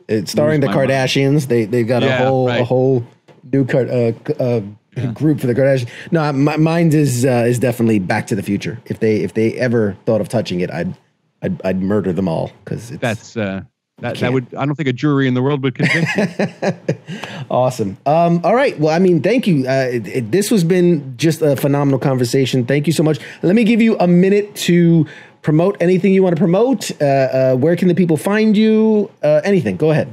it's starring the Kardashians. They've got a whole new group for the Kardashians. No, my mind is definitely Back to the Future. If they ever thought of touching it, I'd murder them all because that would, I don't think a jury in the world would convict you. Awesome. All right. Well, I mean, thank you. This has been just a phenomenal conversation. Thank you so much. Let me give you a minute to promote anything you want to promote. Where can the people find you? Anything. Go ahead.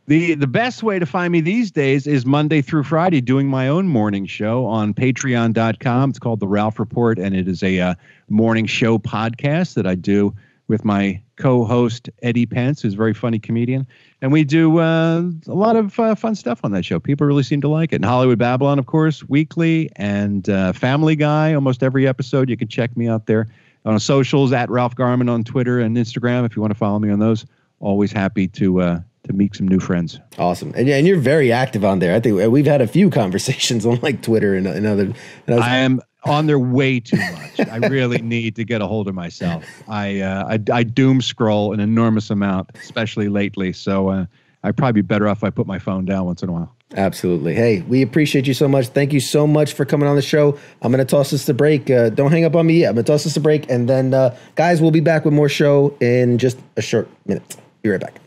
The best way to find me these days is Monday through Friday doing my own morning show on patreon.com. It's called The Ralph Report, and it is a morning show podcast that I do with my co-host, Eddie Pence, who's a very funny comedian. And we do a lot of fun stuff on that show. People really seem to like it. And Hollywood Babble-On, of course, weekly. And Family Guy, almost every episode. You can check me out there on socials, at Ralph Garman on Twitter and Instagram, if you want to follow me on those. Always happy to meet some new friends. Awesome. And you're very active on there. I think we've had a few conversations on like Twitter and other. I am on there way too much. I really need to get a hold of myself. I doom scroll an enormous amount, especially lately. So I'd probably be better off if I put my phone down once in a while. Absolutely. Hey, we appreciate you so much. Thank you so much for coming on the show. I'm going to toss this to break. Don't hang up on me yet. I'm going to toss this to break. And then, guys, we'll be back with more show in just a short minute. Be right back.